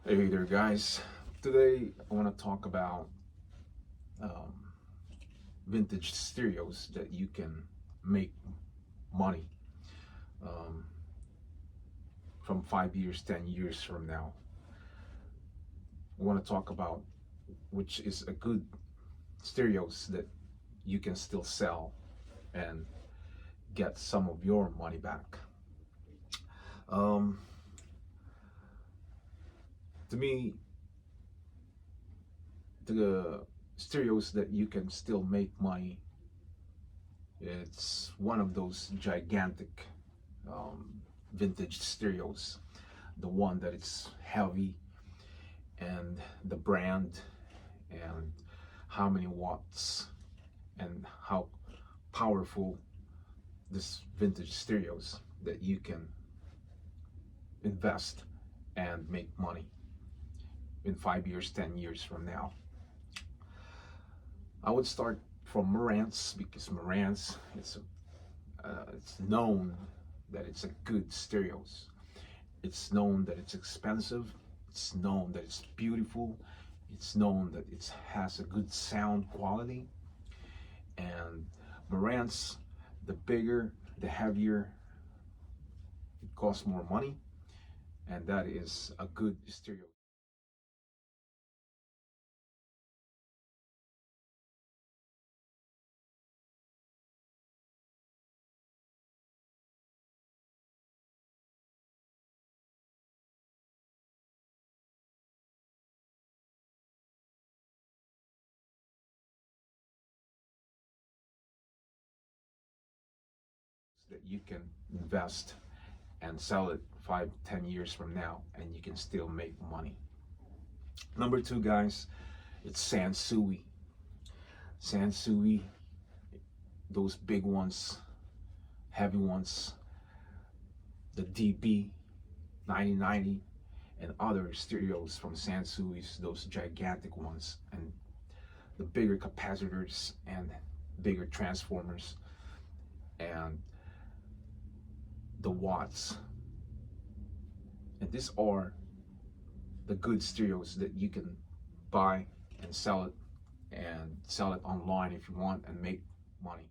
Hey there, guys. Today I want to talk about um, vintage stereos that you can make money um, from 5 years, 10 years from now. I want to talk about which is a good stereos that you can still sell and get some of your money back. Um, to me, the stereos that you can still make money, it's one of those gigantic um, vintage stereos, the one that it's heavy and the brand and how many watts and how powerful this vintage stereos that you can invest and make money in 5 years, 10 years from now. I would start from Marantz because Marantz it's known that it's a good stereos. It's known that it's expensive. It's known that it's beautiful. It's known that it has a good sound quality. And Marantz, the bigger, the heavier, it costs more money. And that is a good stereo. That you can invest and sell it 5, 10 years from now, and you can still make money. Number two, guys, it's Sansui. Sansui, those big ones, heavy ones, the DB 9090 and other stereos from Sansui's, those gigantic ones, and the bigger capacitors and bigger transformers and the watts. And these are the good stereos that you can buy and sell it online if you want and make money.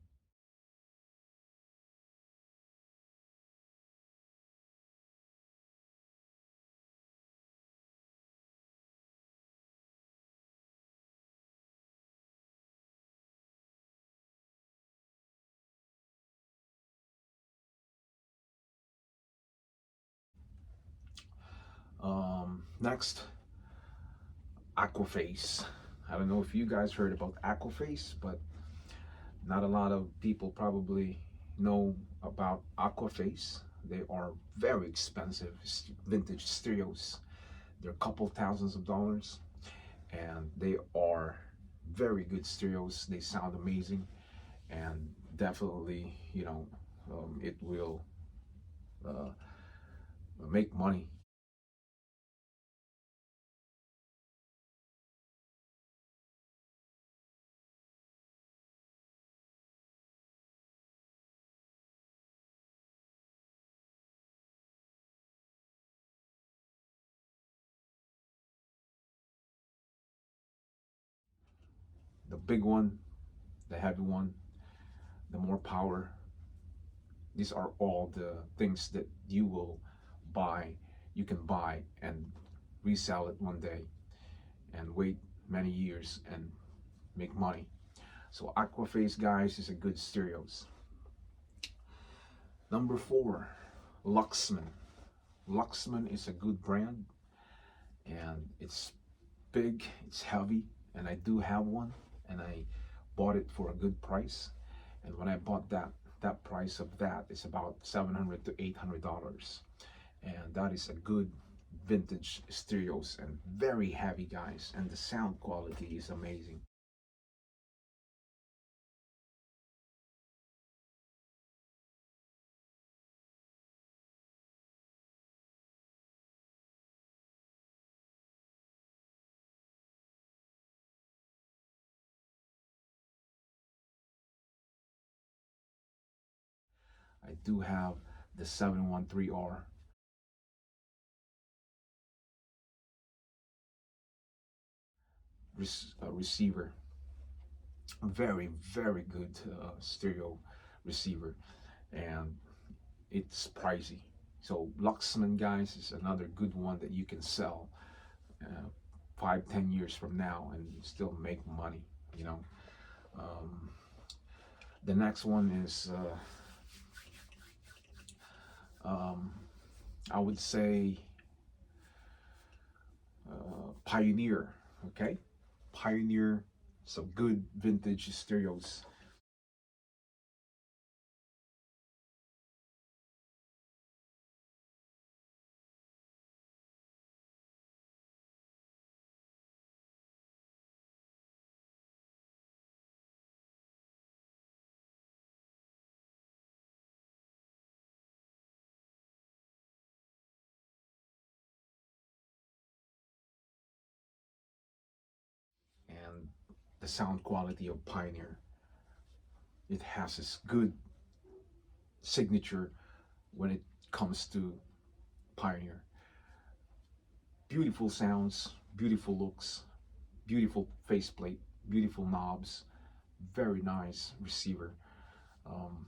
Next, Aquaface. I don't know if you guys heard about Aquaface, but not a lot of people probably know about Aquaface. They are very expensive vintage stereos. They're a couple thousands of dollars, and they are very good stereos. They sound amazing, and definitely, it will uh, make money. The big one, the heavy one, the more power. These are all the things that buy, you can buy and resell it one day and wait many years and make money. So Aquaface, guys, is a good stereos. Number four, Luxman. Luxman is a good brand and it's big, it's heavy, and I do have one and I bought it for a good price. And when I bought that price of that is about $700 to $800. And that is a good vintage stereos and very heavy, guys, and the sound quality is amazing. I do have the 713R receiver. Very, very good stereo receiver, and it's pricey. So Luxman, guys, is another good one that you can sell uh, 5, 10 years from now and still make money. You know, um, the next one is um, I would say Pioneer. Okay, Pioneer, some good vintage stereos. And the sound quality of Pioneer, it has this good signature when it comes to Pioneer. Beautiful sounds, beautiful looks, beautiful faceplate, beautiful knobs, very nice receiver. Um,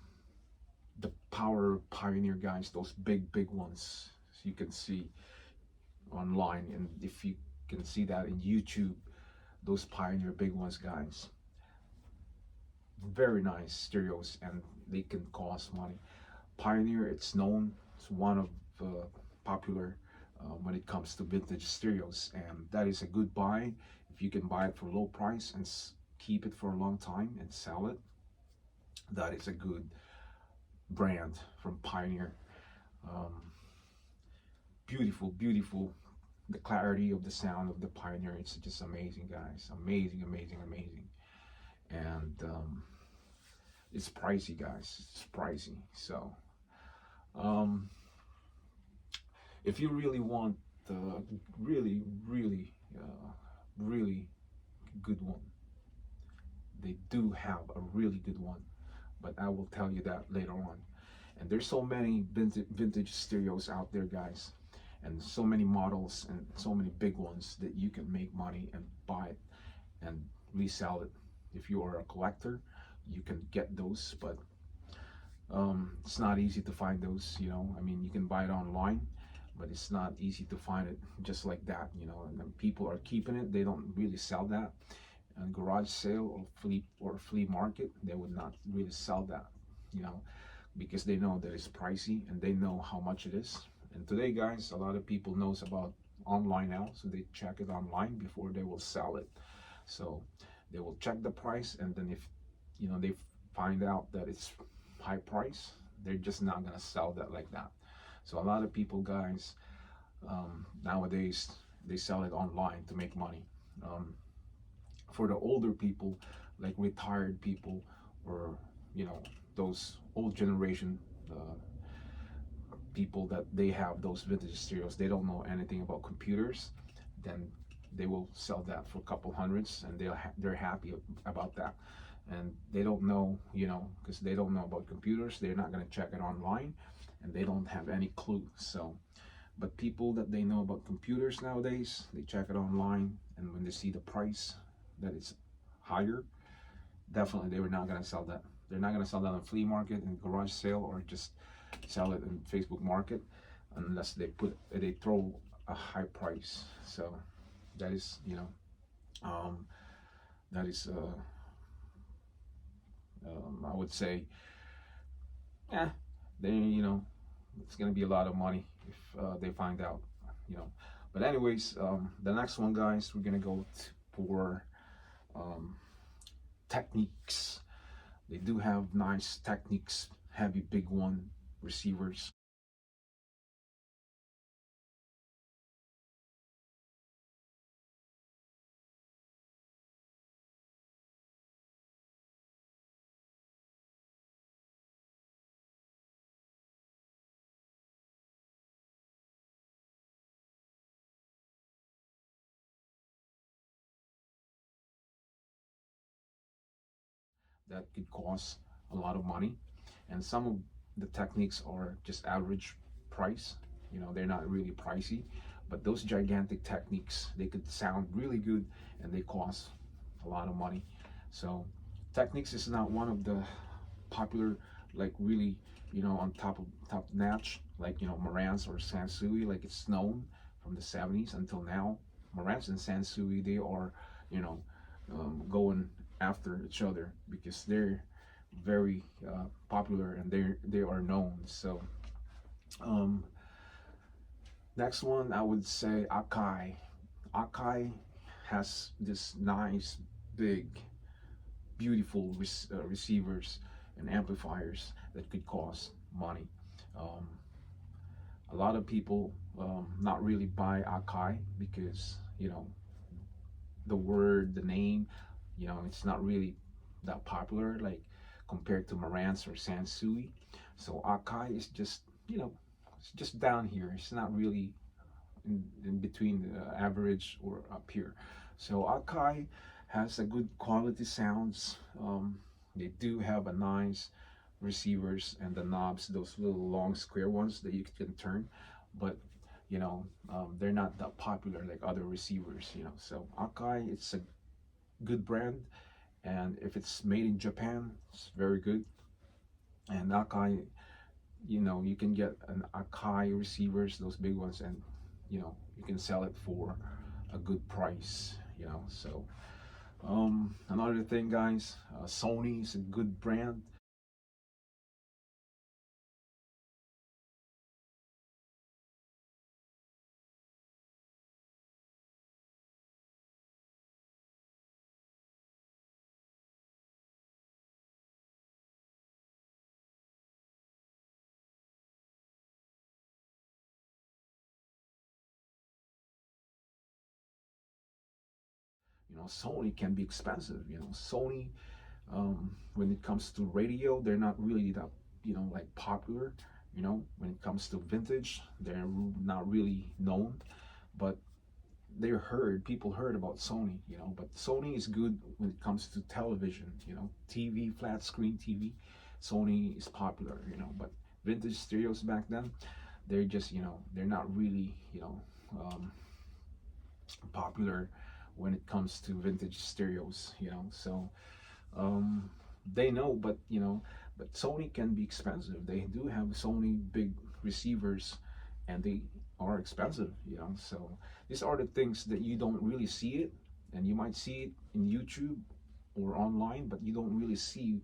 the Power Pioneer, guys, those big ones you can see online, and if you can see that in YouTube, those Pioneer big ones, guys, very nice stereos, and they can cost money. Pioneer, it's known, it's one of popular when it comes to vintage stereos, and that is a good buy if you can buy it for low price and keep it for a long time and sell it. That is a good brand from Pioneer. Um, beautiful. The clarity of the sound of the Pioneer, it's just amazing, guys. Amazing. And it's pricey, guys. It's pricey. So um, if you really want the really good one, they do have a really good one, but I will tell you that later on. And there's so many vintage stereos out there, guys, and so many models and so many big ones that you can make money and buy it and resell it. If you are a collector, you can get those, but it's not easy to find those. You know, I mean, you can buy it online, but it's not easy to find it just like that. You know, and then people are keeping it. They don't really sell that. And garage sale or flea market, they would not really sell that. You know, because they know that it's pricey and they know how much it is. And today, guys, a lot of people knows about online now, so they check it online before they will sell it. So they will check the price, and then if they find out that it's high price, they're just not gonna sell that like that. So a lot of people, guys, nowadays they sell it online to make money. Um, for the older people, like retired people, or those old generation people, that they have those vintage stereos, they don't know anything about computers, then they will sell that for a couple hundreds, and they're happy about that. And they don't know, because they don't know about computers, they're not going to check it online, and they don't have any clue. So but people that they know about computers nowadays, they check it online, and when they see the price that it's higher, definitely they were not going to sell that. They're not going to sell that on flea market and garage sale, or just sell it in Facebook Market, unless they throw a high price. So that is um, that is I would say, yeah, they it's gonna be a lot of money if they find out, you know. But anyways, the next one, guys, we're gonna go for um, Technics. They do have nice Technics, heavy big one receivers. That could cost a lot of money, and some of the Technics are just average price. They're not really pricey, But those gigantic Technics, they could sound really good and they cost a lot of money. So Technics is not one of the popular, like really, on top notch, like Marantz or Sansui, like it's known from the 70s until now. Marantz and Sansui, they are, you know, going after each other because they're very popular and they are known. So um, next one, I would say Akai. Akai has this nice, big, beautiful receivers and amplifiers that could cost money. Um, a lot of people not really buy Akai because the word, the name, it's not really that popular like compared to Marantz or Sansui. So Akai is just it's just down here. It's not really in between the average or up here. So Akai has a good quality sounds. They do have a nice receivers and the knobs, those little long square ones that you can turn, but they're not that popular like other receivers. So Akai, it's a good brand, and if it's made in Japan, it's very good. And Akai, you can get an Akai receivers, those big ones, and you can sell it for a good price. So another thing, guys, Sony is a good brand. Sony can be expensive. Sony, when it comes to radio, they're not really that like popular. When it comes to vintage, they're not really known, but they're heard. People heard about Sony. But Sony is good when it comes to television. TV, flat screen TV. Sony is popular. But vintage stereos back then, they're just they're not really um, popular when it comes to vintage stereos. So they know, but but Sony can be expensive. They do have Sony big receivers, and they are expensive. So these are the things that you don't really see it, and you might see it in YouTube or online, but you don't really see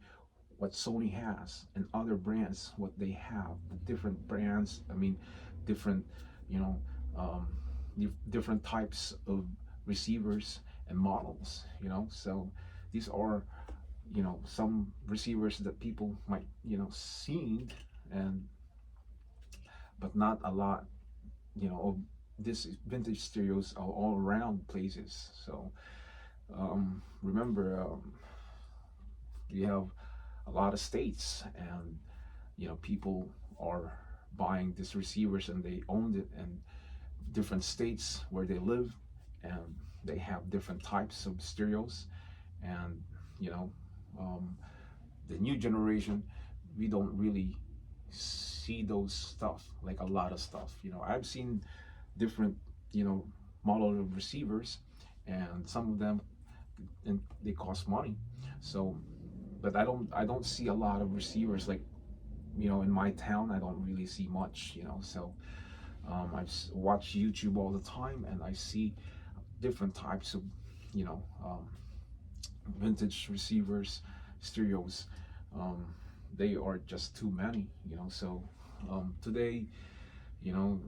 what Sony has and other brands what they have. The different brands. I mean, different you know um, different types of receivers and models. So these are some receivers that people might seen, and but not a lot of this vintage stereos are all around places. So remember, you have a lot of states, and people are buying these receivers and they owned it, and different states where they live, and they have different types of stereos. And you know um, the new generation, we don't really see those stuff, like a lot of stuff. I've seen different model of receivers, and some of them, and they cost money. So but I don't see a lot of receivers like in my town. I don't really see much. So I watch YouTube all the time, and I see different types of you know um, vintage receivers, stereos. Um, they are just too many. So today, you know,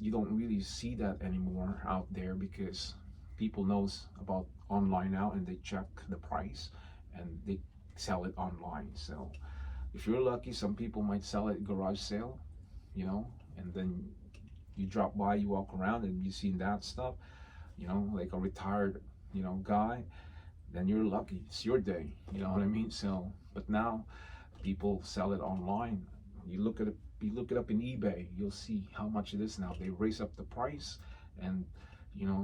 you don't really see that anymore out there because people knows about online now, and they check the price and they sell it online. So if you're lucky, some people might sell it garage sale, and then you drop by, you walk around, and you see that stuff, like a retired, guy, then you're lucky. It's your day. You know what I mean? So, but now people sell it online. You look it up in eBay, you'll see how much it is now. They raise up the price, and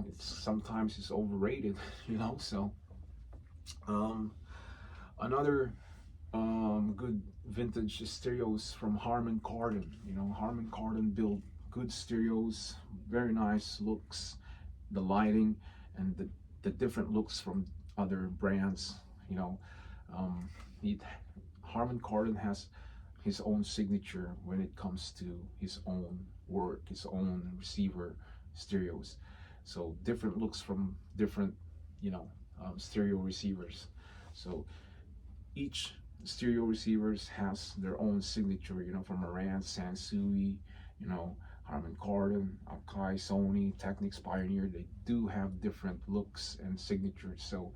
it's sometimes it's overrated. So um, another good vintage stereos from Harman Kardon. Harman Kardon built good stereos, very nice looks, the lighting, and the different looks from other brands. You know, um, it, Harman Kardon has his own signature when it comes to his own work, his own receiver stereos. So different looks from different, you know, stereo receivers. So each stereo receivers has their own signature, you know, from Marantz, Sansui, you know, Harman Kardon, Akai, Sony, Technics, Pioneer. They do have different looks and signatures. So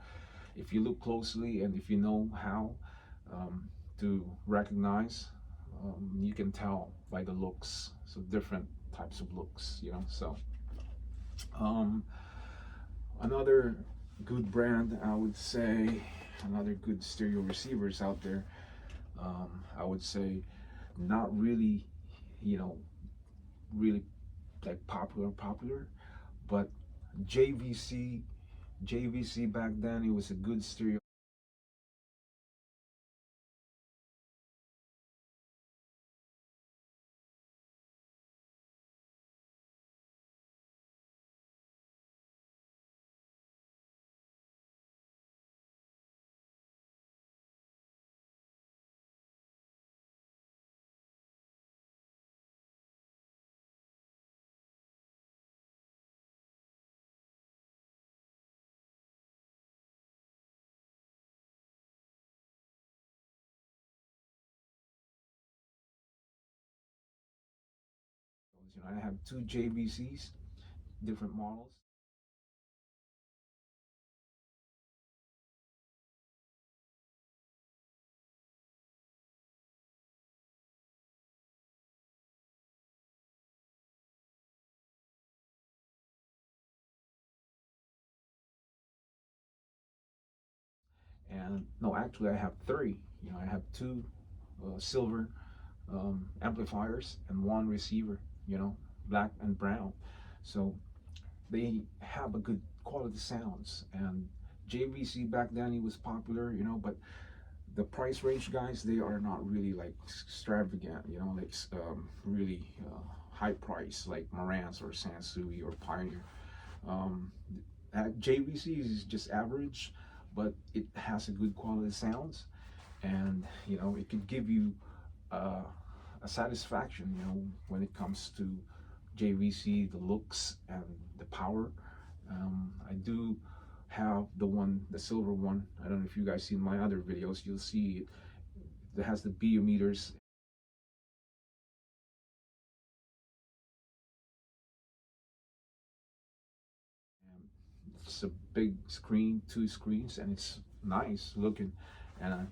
if you look closely and if you know how to recognize, you can tell by the looks. So different types of looks, you know. So um, another good brand, I would say, another good stereo receivers out there. I would say not really, you know, really like popular, but JVC. JVC back then, it was a good stereo. You know, I have two JVCs, different models. And no, actually, I have three. You know, I have two silver amplifiers and one receiver. You know, black and brown. So they have a good quality sounds. And JVC back then it was popular. You know, but the price range, guys, they are not really like extravagant. You know, like really high price like Marantz or Sansui or Pioneer. Um, JVC is just average, but it has a good quality sounds, and you know it could give you uh, a satisfaction. You know when it comes to JVC, the looks and the power. I do have the one, the silver one. I don't know if you guys seen my other videos. You'll see it has the BU meters. It's a big screen, two screens, and it's nice looking. And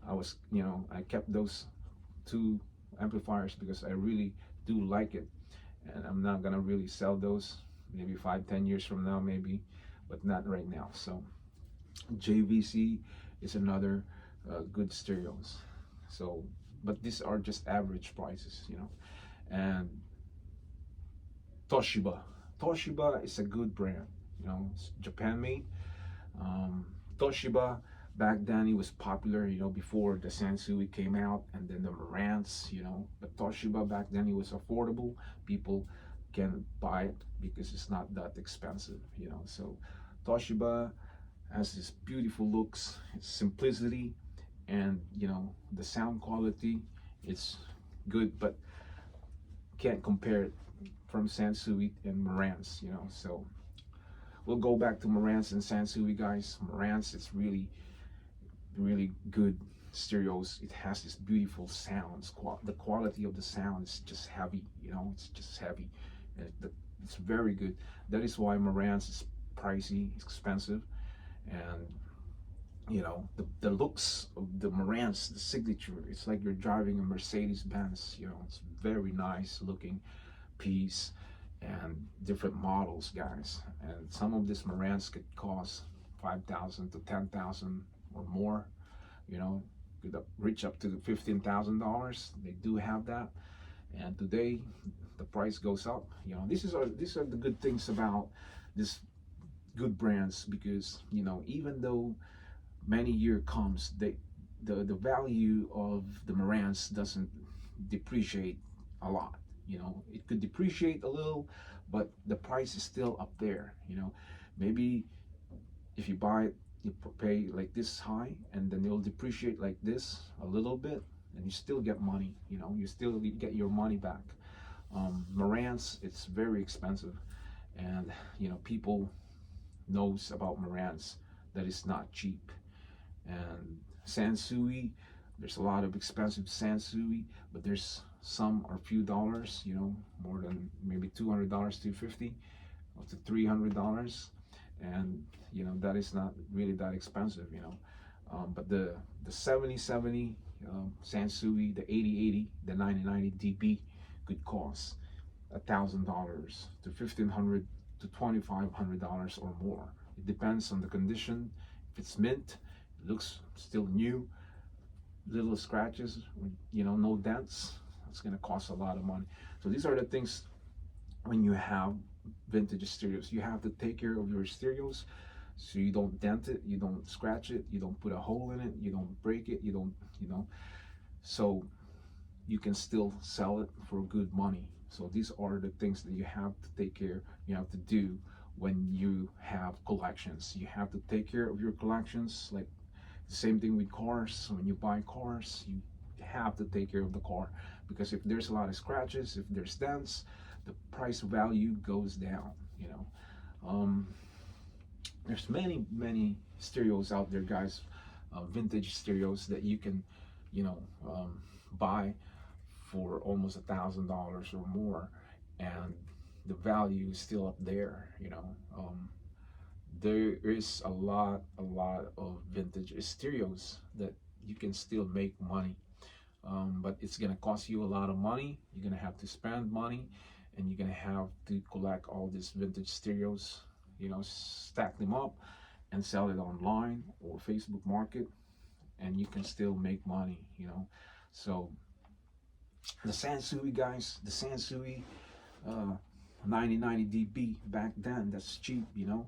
I was, you know, I kept those two amplifiers because I really do like it, and I'm not gonna really sell those. Maybe 5, 10 years from now, maybe, but not right now. So JVC is another good stereos. So, but these are just average prices, you know. And Toshiba, Toshiba is a good brand. You know, it's Japan made. Um, Toshiba back then it was popular, you know, before the Sansui came out and then the Marantz, you know. But Toshiba back then it was affordable. People can buy it because it's not that expensive, you know. So Toshiba has this beautiful looks, its simplicity, and you know the sound quality. It's good, but can't compare it from Sansui and Marantz, you know. So we'll go back to Marantz and Sansui, guys. Marantz, it's really good stereos. It has this beautiful sounds. The quality of the sound is just heavy, you know. It's just heavy, and it's very good. That is why Marantz is pricey, expensive, and you know the looks of the Marantz, the signature. It's like you're driving a Mercedes Benz. You know, it's very nice looking piece and different models, guys. And some of this Marantz could cost 5,000 to 10,000 or more. You know, could reach up to $15,000. They do have that, and today the price goes up. You know, these are the good things about this good brands because you know even though many year comes, the value of the Marantz doesn't depreciate a lot. You know, it could depreciate a little, but the price is still up there. You know, maybe if you buy it, you pay like this high, and then it'll depreciate like this a little bit, and you still get money. You know, you still get your money back. Marantz, it's very expensive, and you know, people knows about Marantz that it's not cheap. And Sansui, there's a lot of expensive Sansui, but there's some are few dollars, you know, more than maybe $200, 250, up to $300, and you know that is not really that expensive, you know. But the 7070 Sansui, the 8080, the 9090 DB could cost $1,000 to $1,500 to $2,500 or more. It depends on the condition. If it's mint, it looks still new, little scratches, you know, no dents, it's going to cost a lot of money. So these are the things when you have vintage stereos. You have to take care of your stereos so you don't dent it, you don't scratch it, you don't put a hole in it, you don't break it, you don't, you know, so you can still sell it for good money. So these are the things that you have to take care, you have to do when you have collections. You have to take care of your collections, like the same thing with cars. When you buy cars, you have to take care of the car, because if there's a lot of scratches, if there's dents, the price value goes down, you know. There's many stereos out there, guys, vintage stereos that you can, you know, buy for almost $1,000 or more, and the value is still up there, you know. There is a lot of vintage stereos that you can still make money, but it's gonna cost you a lot of money. You're gonna have to spend money, and you're gonna have to collect all these vintage stereos, you know, stack them up and sell it online or Facebook Market, and you can still make money, you know. So the Sansui, guys, the Sansui 9090 DB back then, that's cheap, you know.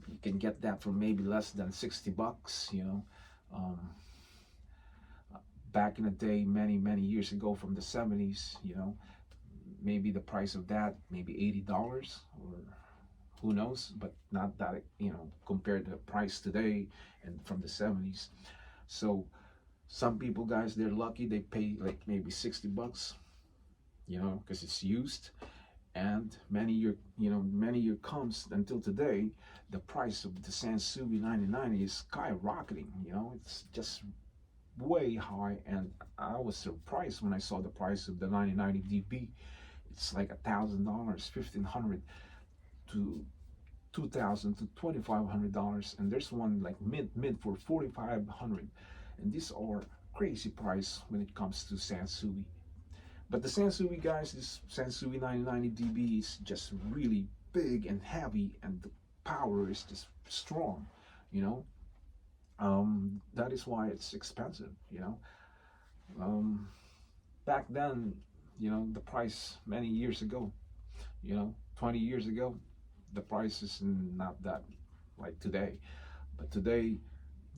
You can get that for maybe less than $60, you know. Back in the day, many years ago, from the 70s, you know, maybe the price of that maybe $80, or who knows, but not that, you know, compared to the price today and from the 70s. So some people, guys, they're lucky, they pay like maybe $60, you know, because it's used. And many year comes until today, the price of the Sansui 9090 is skyrocketing, you know. It's just way high, and I was surprised when I saw the price of the 9090 DB. It's like $1,000, $1,500 to $2,000 to $2,500, and there's one like mint for $4,500, and these are crazy price when it comes to Sansui. But the Sansui, guys, this Sansui 9090 DB is just really big and heavy, and the power is just strong, you know. That is why it's expensive, you know. Back then, you know, the price many years ago, you know, 20 years ago, the price is not that like today. But today,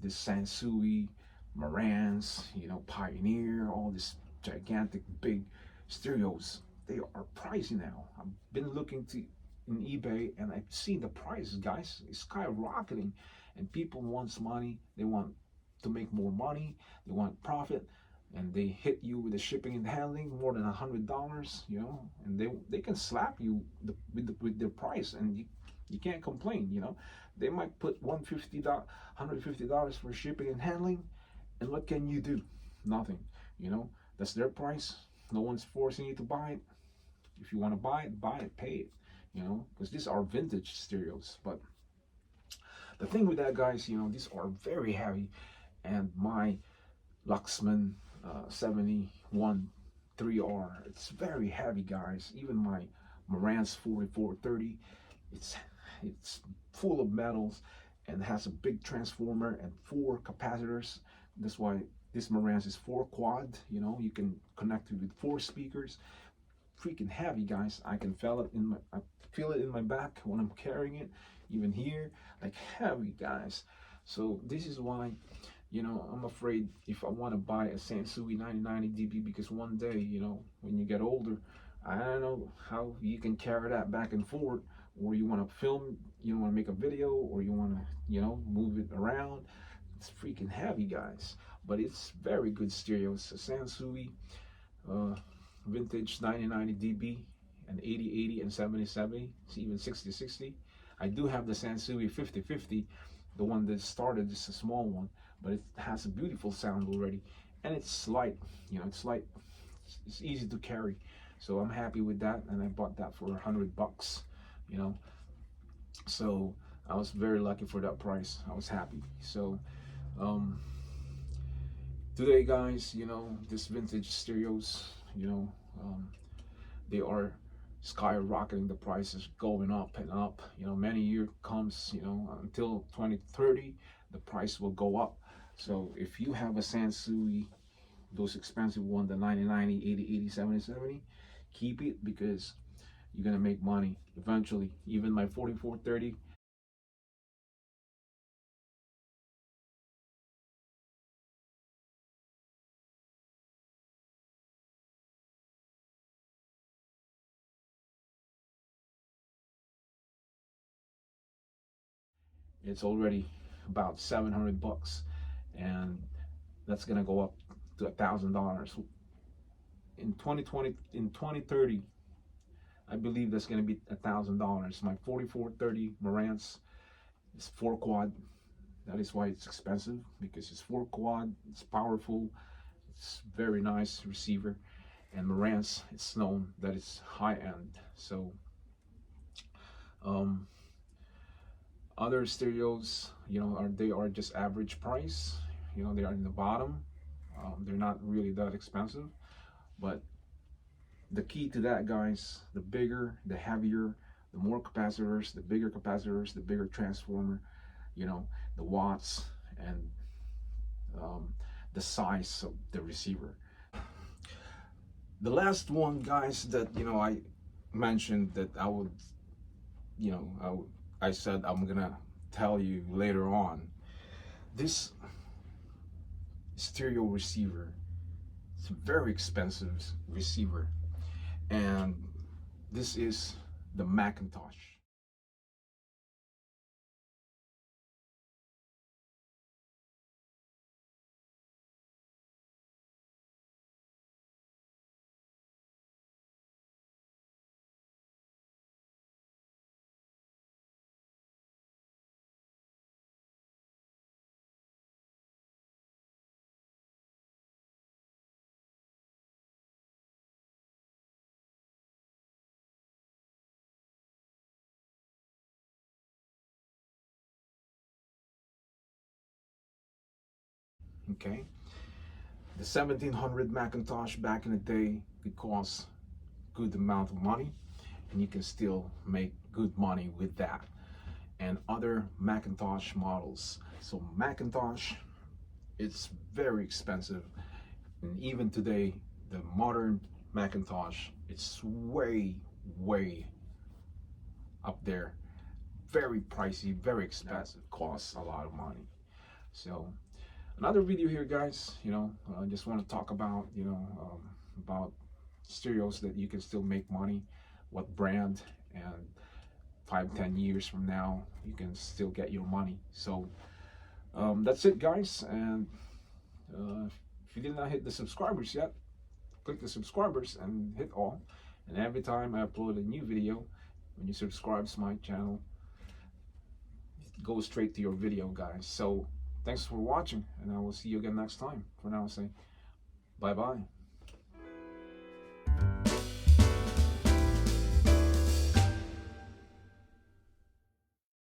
this Sansui, Marantz, you know, Pioneer, all these gigantic big stereos, they are pricey now. I've been looking to in eBay, and I've seen the prices, guys, it's skyrocketing, and people want money. They want to make more money, they want profit, and they hit you with the shipping and handling more than $100, you know, and they can slap you with their price, and you can't complain, you know. They might put $150 for shipping and handling, and what can you do? Nothing, you know. That's their price. No one's forcing you to buy it. If you want to buy it, pay it, you know, because these are vintage stereos. But the thing with that, guys, you know, these are very heavy, and my Luxman 71 3R, it's very heavy, guys. Even my Marantz 4430, it's full of metals and has a big transformer and 4 capacitors. That's why this Marantz is 4 quad, you know. You can connect it with 4 speakers. Freaking heavy, guys. I feel it in my back when I'm carrying it, even here, like heavy, guys. So this is why, you know, I'm afraid if I want to buy a Sansui 9090 DB, because one day, you know, when you get older, I don't know how you can carry that back and forth, or you want to film, you want to make a video, or you want to, move it around. It's freaking heavy, guys, but it's very good stereo. It's a Sansui uh, vintage 9090 dB and 8080 and 7070. It's even 6060. I do have the Sansui 5050, the one that started. It's a small one, but it has a beautiful sound already, and it's light. It's light. It's easy to carry, so I'm happy with that. And I bought that for $100. You know, so I was very lucky for that price. I was happy. So um, today, guys, this vintage stereos, they are skyrocketing. The prices going up and up. Many years comes, until 2030, the price will go up. So if you have a Sansui, those expensive one, the 9090, 8080, 7070, keep it, because you're gonna make money eventually. Even my 4430, it's already about $700, and that's gonna go up to $1,000 in 2020. In 2030, I believe that's gonna be $1,000. My 4430 Marantz is 4 quad. That is why it's expensive, because it's 4 quad. It's powerful. It's very nice receiver, and Marantz, it's known that it's high end. So um, other stereos, they are just average price. They are in the bottom. They're not really that expensive, but the key to that, guys, the bigger, the heavier, the more capacitors, the bigger capacitors, the bigger transformer, the watts, and um, the size of the receiver. The last one, guys, that I mentioned that I would, I said I'm gonna tell you later on. This stereo receiver, it's a very expensive receiver, and this is the Macintosh. Okay, the 1700 Macintosh back in the day could cost good amount of money, and you can still make good money with that, and other Macintosh models. So Macintosh, it's very expensive, and even today the modern Macintosh, it's way up there, very pricey, very expensive, costs a lot of money. So another video here, guys. I just want to talk about about stereos that you can still make money, what brand, and 5-10 years from now you can still get your money. So that's it, guys. And if you did not hit the subscribers yet, click the subscribers and hit all, and every time I upload a new video, when you subscribe to my channel, it goes straight to your video, guys. So thanks for watching, and I will see you again next time. For now, I'll say bye bye.